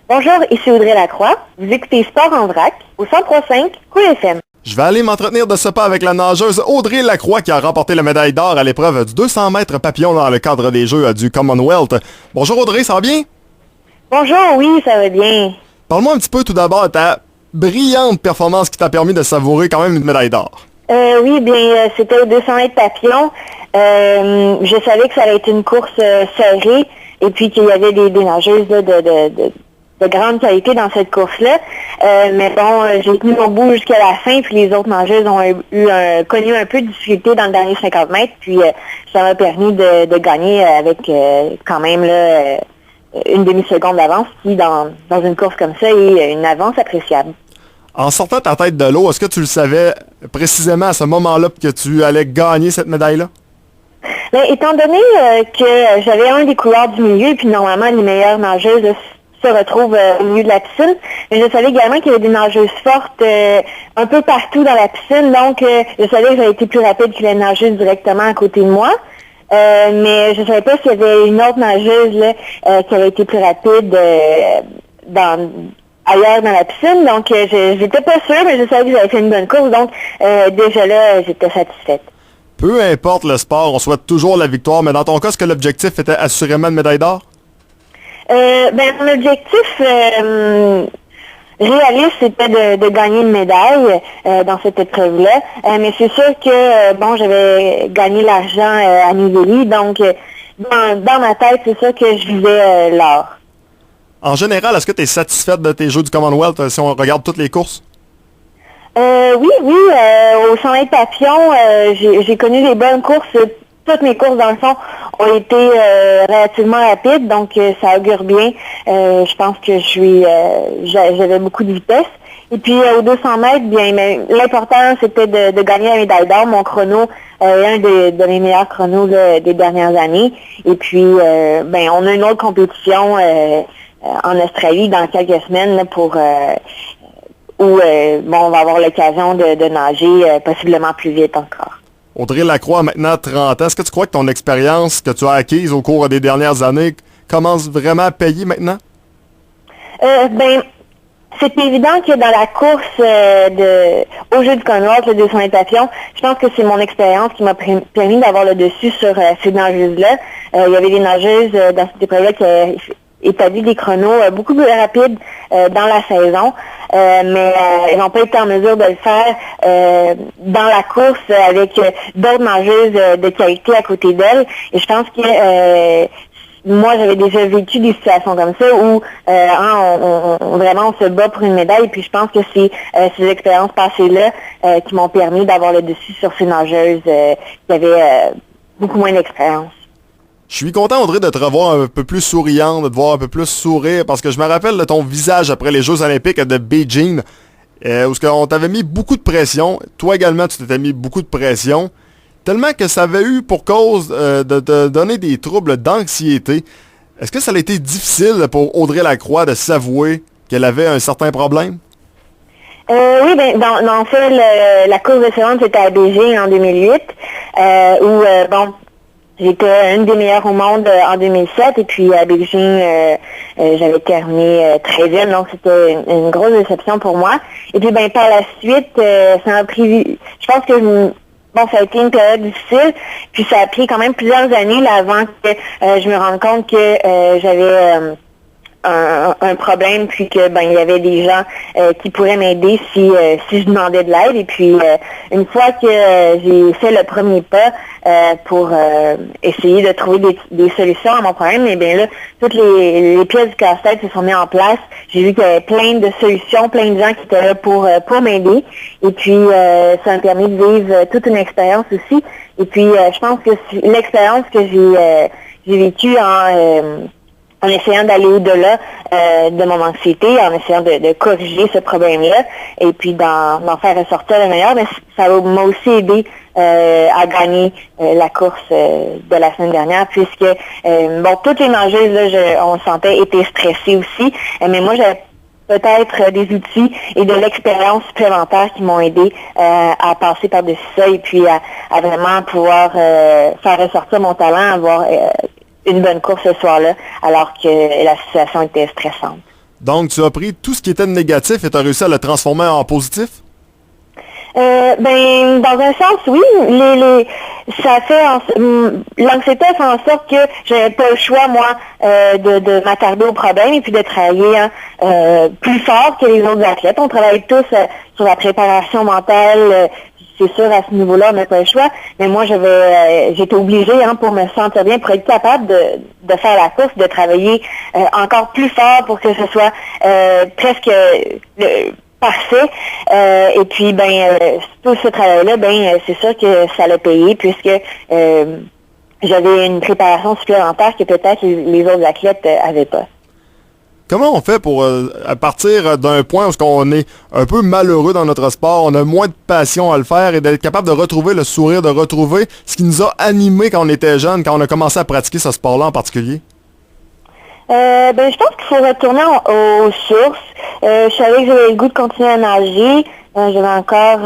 Bonjour, ici Audrey Lacroix. Vous écoutez Sport en vrac au 103.5 Cool FM. Je vais aller m'entretenir de ce pas avec la nageuse Audrey Lacroix qui a remporté la médaille d'or à l'épreuve du 200 mètres papillon dans le cadre des Jeux du Commonwealth. Bonjour Audrey, ça va bien? Bonjour, oui, ça va bien. Parle-moi un petit peu tout d'abord de ta brillante performance qui t'a permis de savourer quand même une médaille d'or. Oui, bien, c'était au 200 mètres papillon. Je savais que ça allait être une course serrée et puis qu'il y avait des nageuses là, de grande qualité dans cette course-là. Mais bon, j'ai tenu mon bout jusqu'à la fin, puis les autres nageuses ont connu un peu de difficulté dans le dernier 50 mètres, puis ça m'a permis de gagner avec quand même là, une demi-seconde d'avance, qui dans une course comme ça est une avance appréciable. En sortant ta tête de l'eau, est-ce que tu le savais précisément à ce moment-là que tu allais gagner cette médaille-là? Bien, étant donné que j'avais un des coureurs du milieu, et puis normalement les meilleures nageuses se retrouvent au milieu de la piscine, mais je savais également qu'il y avait des nageuses fortes un peu partout dans la piscine, donc je savais que j'avais été plus rapide que les nageuses directement à côté de moi. Mais je ne savais pas s'il y avait une autre nageuse là, qui avait été plus rapide ailleurs dans la piscine. Donc, j'étais pas sûre, mais je savais que j'avais fait une bonne course. Donc, déjà là, j'étais satisfaite. Peu importe le sport, on souhaite toujours la victoire, mais dans ton cas, est-ce que l'objectif était assurément une médaille d'or? Mon objectif réaliste, c'était de gagner une médaille dans cette épreuve-là. Mais c'est sûr que, j'avais gagné l'argent à Nivelles, donc dans ma tête, c'est sûr que je visais l'or. En général, est-ce que tu es satisfaite de tes Jeux du Commonwealth si on regarde toutes les courses? Oui, au 100 mètres papillon, j'ai connu des bonnes courses. Toutes mes courses, dans le fond, ont été relativement rapides, donc ça augure bien. Je pense que j'avais beaucoup de vitesse. Et puis aux 200 mètres, bien, l'important, c'était de gagner la médaille d'or. Mon chrono est un de mes meilleurs chronos là, des dernières années. Et puis, on a une autre compétition en Australie dans quelques semaines là, où on va avoir l'occasion de nager possiblement plus vite encore. Audrey Lacroix a maintenant 30 ans. Est-ce que tu crois que ton expérience que tu as acquise au cours des dernières années commence vraiment à payer maintenant? C'est évident que dans la course au jeu du Commonwealth, le 200 mètres papillon, je pense que c'est mon expérience qui m'a permis d'avoir le dessus sur ces nageuses-là. Il y avait des nageuses dans cette épreuve-là qui établi des chronos beaucoup plus rapides dans la saison, mais ils n'ont pas été en mesure de le faire dans la course avec d'autres nageuses de qualité à côté d'elles. Et je pense que moi, j'avais déjà vécu des situations comme ça où vraiment on se bat pour une médaille. Et puis je pense que c'est ces expériences passées-là qui m'ont permis d'avoir le dessus sur ces nageuses qui avaient beaucoup moins d'expérience. Je suis content, Audrey, de te revoir un peu plus souriante, de te voir un peu plus sourire, parce que je me rappelle de ton visage après les Jeux olympiques de Beijing, où on t'avait mis beaucoup de pression. Toi également, tu t'étais mis beaucoup de pression, tellement que ça avait eu pour cause de te donner des troubles d'anxiété. Est-ce que ça a été difficile pour Audrey Lacroix de s'avouer qu'elle avait un certain problème? Oui, en fait, la course de Finlande, c'était à Beijing en 2008, où, j'étais une des meilleures au monde en 2007 et puis à Beijing, j'avais terminé 13e, donc c'était une grosse déception pour moi. Et puis par la suite, ça a pris, je pense que ça a été une période difficile, puis ça a pris quand même plusieurs années là, avant que je me rende compte que j'avais un problème, puis que il y avait des gens qui pourraient m'aider si je demandais de l'aide. Et puis une fois que j'ai fait le premier pas pour essayer de trouver des solutions à mon problème, et bien là, toutes les pièces du casse-tête se sont mises en place. J'ai vu qu'il y avait plein de solutions, plein de gens qui étaient là pour m'aider. Et puis ça m'a permis de vivre toute une expérience aussi. Et puis je pense que l'expérience que j'ai vécue en essayant d'aller au-delà de mon anxiété, en essayant de corriger ce problème-là et puis d'en faire ressortir le meilleur, mais ça m'a aussi aidé à gagner la course de la semaine dernière, puisque toutes les nageuses, là, on le sentait, étaient stressées aussi, mais moi j'avais peut-être des outils et de l'expérience supplémentaire qui m'ont aidé à passer par-dessus ça et puis à vraiment pouvoir faire ressortir mon talent, avoir une bonne course ce soir-là, alors que la situation était stressante. Donc, tu as pris tout ce qui était négatif et tu as réussi à le transformer en positif? Dans un sens, oui. Ça fait l'anxiété fait en sorte que j'avais pas le choix, moi, de m'attarder au problème et puis de travailler plus fort que les autres athlètes. On travaille tous sur la préparation mentale. C'est sûr, à ce niveau-là, on n'a pas le choix. Mais moi, j'étais obligée, pour me sentir bien, pour être capable de faire la course, de travailler encore plus fort pour que ce soit presque parfait. Et puis, tout ce travail-là, c'est sûr que ça l'a payé puisque j'avais une préparation supplémentaire que peut-être les autres athlètes n'avaient pas. Comment on fait pour, à partir d'un point où on est un peu malheureux dans notre sport, on a moins de passion à le faire et d'être capable de retrouver le sourire, de retrouver ce qui nous a animés quand on était jeune, quand on a commencé à pratiquer ce sport-là en particulier? Je pense qu'il faut retourner aux sources. Je savais que j'avais le goût de continuer à nager. J'avais encore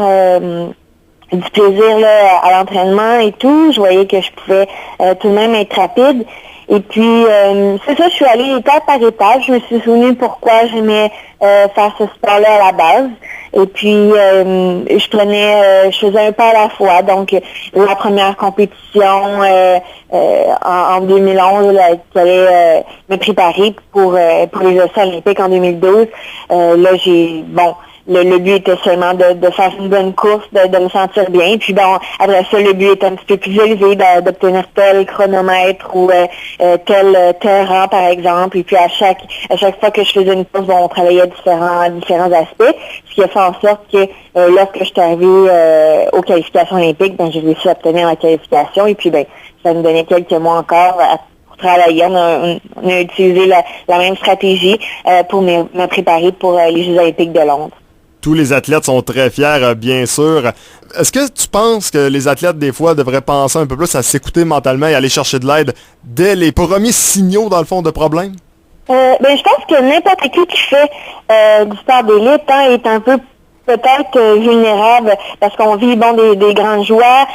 du plaisir là, à l'entraînement et tout. Je voyais que je pouvais tout de même être rapide. Et puis, c'est ça, je suis allée étape par étape. Je me suis souvenue pourquoi j'aimais faire ce sport-là à la base. Et puis, je faisais un pas à la fois. Donc, la première compétition en 2011, il fallait me préparer pour les Jeux olympiques en 2012. Le but était seulement de faire une bonne course, de me sentir bien. Puis après ça, le but était un petit peu plus élevé, d'obtenir tel chronomètre ou tel rang, par exemple. Et puis à chaque fois que je faisais une course, on travaillait différents aspects. Ce qui a fait en sorte que lorsque je suis arrivée aux qualifications olympiques, j'ai réussi à obtenir la qualification. Et puis ça me donnait quelques mois encore pour travailler. On a utilisé la même stratégie pour me préparer pour les Jeux olympiques de Londres. Tous les athlètes sont très fiers, bien sûr. Est-ce que tu penses que les athlètes, des fois, devraient penser un peu plus à s'écouter mentalement et aller chercher de l'aide dès les premiers signaux, dans le fond, de problème? Je pense que n'importe qui fait du sport d'élite est un peu peut-être vulnérable parce qu'on vit des grandes joies,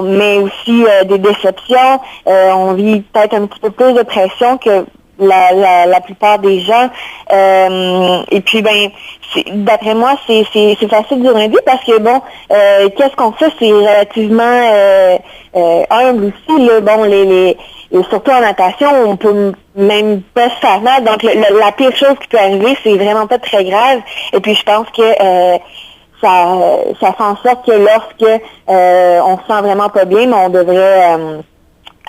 mais aussi des déceptions. On vit peut-être un petit peu plus de pression que la plupart des gens. Et puis d'après moi, c'est facile de dire parce que qu'est-ce qu'on fait, c'est relativement humble aussi. Là, et surtout en natation, on peut même pas se faire mal. Donc la pire chose qui peut arriver, c'est vraiment pas très grave. Et puis je pense que ça fait en sorte que lorsque on se sent vraiment pas bien, mais on devrait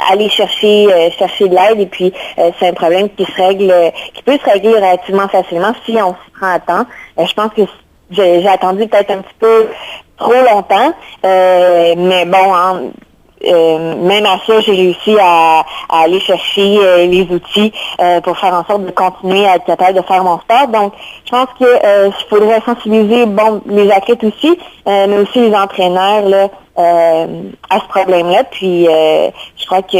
aller chercher de l'aide et puis c'est un problème qui peut se régler relativement facilement si on s'y prend à temps. Je pense que j'ai attendu peut-être un petit peu trop longtemps, mais même à ça, j'ai réussi à aller chercher les outils pour faire en sorte de continuer à être capable de faire mon sport. Donc, je pense que il faudrait sensibiliser les athlètes aussi, mais aussi les entraîneurs là, à ce problème-là. Puis, je crois que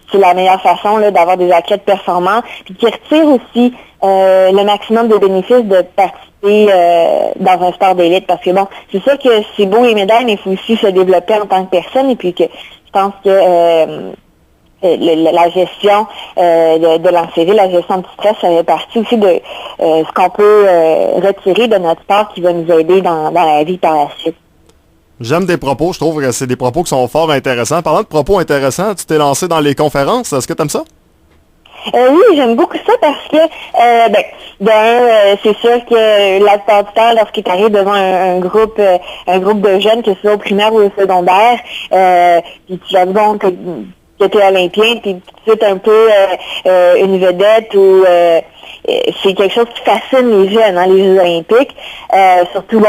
c'est la meilleure façon là, d'avoir des athlètes performants, puis qui retirent aussi le maximum de bénéfices de participer dans un sport d'élite. Parce que c'est sûr que c'est beau les médailles, mais il faut aussi se développer en tant que personne. Et puis que je pense que la gestion de l'anxiété, la gestion du stress, ça fait partie aussi de ce qu'on peut retirer de notre sport qui va nous aider dans la vie par la suite. J'aime tes propos, je trouve que c'est des propos qui sont fort intéressants. Parlant de propos intéressants, tu t'es lancé dans les conférences, est-ce que tu aimes ça? Oui, j'aime beaucoup ça parce que, c'est sûr que la plupart du temps, lorsqu'il t'arrive devant un groupe de jeunes, que ce soit au primaire ou au secondaire, puis tu as que tu es olympien, puis tu es un peu une vedette ou c'est quelque chose qui fascine les jeunes, les Jeux olympiques. Surtout,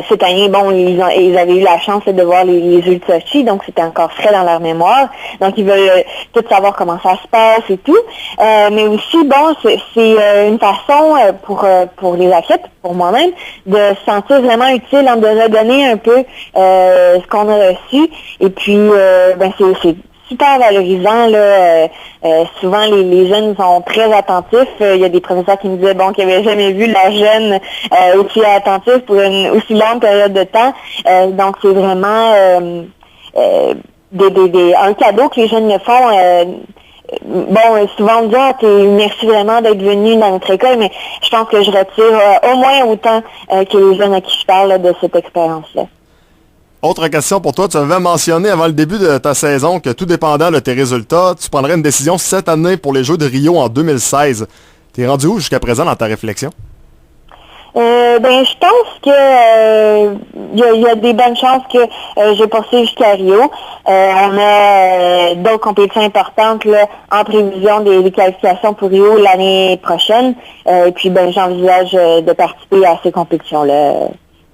cette année, ils avaient eu la chance de voir les Jeux de Sochi, donc c'était encore frais dans leur mémoire. Donc, ils veulent tout savoir comment ça se passe et tout. Mais aussi, c'est une façon pour les athlètes, pour moi-même, de se sentir vraiment utile, de redonner un peu ce qu'on a reçu. Et puis, c'est super valorisant. Là, souvent, les jeunes sont très attentifs. Il y a des professeurs qui me disaient qu'ils n'avaient jamais vu la jeune aussi attentive pour une aussi longue période de temps. Donc, c'est vraiment un cadeau que les jeunes me font souvent on me dit merci vraiment d'être venu dans notre école, mais je pense que je retire au moins autant que les jeunes à qui je parle là, de cette expérience-là. Autre question pour toi, tu avais mentionné avant le début de ta saison que tout dépendant de tes résultats, tu prendrais une décision cette année pour les Jeux de Rio en 2016. T'es rendu où jusqu'à présent dans ta réflexion? Je pense que il y a des bonnes chances que je poursuive jusqu'à Rio. On a d'autres compétitions importantes là, en prévision des qualifications pour Rio l'année prochaine. Et puis j'envisage de participer à ces compétitions-là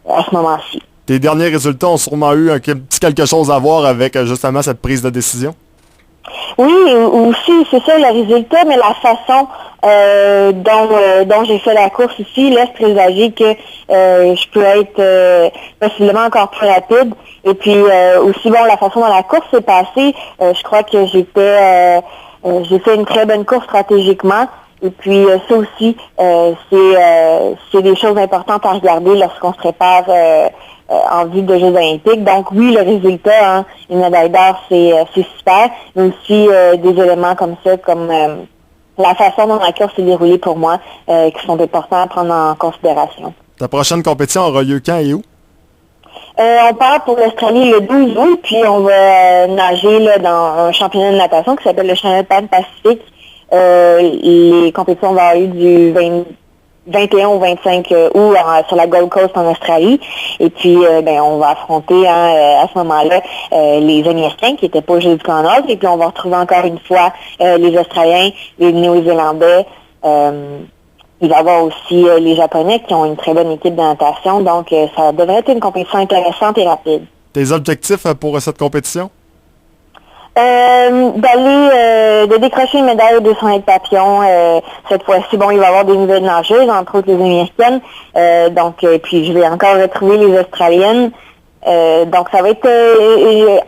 à ce moment-ci. Tes derniers résultats ont sûrement eu un petit quelque chose à voir avec justement cette prise de décision? Oui, aussi, c'est ça le résultat, mais la façon dont j'ai fait la course ici laisse présager que je peux être possiblement encore plus rapide. Et puis aussi, la façon dont la course s'est passée, je crois que j'ai fait une très bonne course stratégiquement. Et puis ça aussi, c'est des choses importantes à regarder lorsqu'on se prépare en vue de Jeux olympiques. Donc oui, le résultat, une médaille d'or, c'est super, mais aussi des éléments comme ça, comme la façon dont la course s'est déroulée pour moi, qui sont importants à prendre en considération. Ta prochaine compétition aura lieu quand et où? On part pour l'Australie le 12 août, puis on va nager là, dans un championnat de natation qui s'appelle le championnat Pan-Pacifique. Les compétitions vont avoir lieu du 21 au 25 août sur la Gold Coast en Australie. Et puis, on va affronter à ce moment-là les Américains qui n'étaient pas aux Jeux du Commonwealth. Et puis, on va retrouver encore une fois les Australiens, les Néo-Zélandais. Il va y avoir aussi les Japonais qui ont une très bonne équipe de natation. Donc, ça devrait être une compétition intéressante et rapide. Tes objectifs pour cette compétition? De décrocher une médaille aux 200 mètres papillon. Cette fois-ci, il va y avoir des nouvelles nageuses, entre autres les Américaines. Puis je vais encore retrouver les Australiennes. Donc ça va être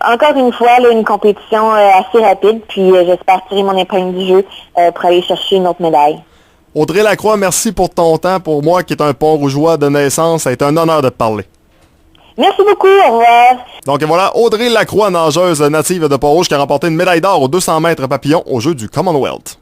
encore une fois là, une compétition assez rapide. Puis j'espère tirer mon épingle du jeu pour aller chercher une autre médaille. Audrey Lacroix, merci pour ton temps. Pour moi qui est un Pont-Rougeois de naissance, ça a été un honneur de te parler. Merci beaucoup, au revoir. Donc voilà, Audrey Lacroix, nageuse native de Pont-Rouge, qui a remporté une médaille d'or aux 200 mètres papillon aux Jeux du Commonwealth.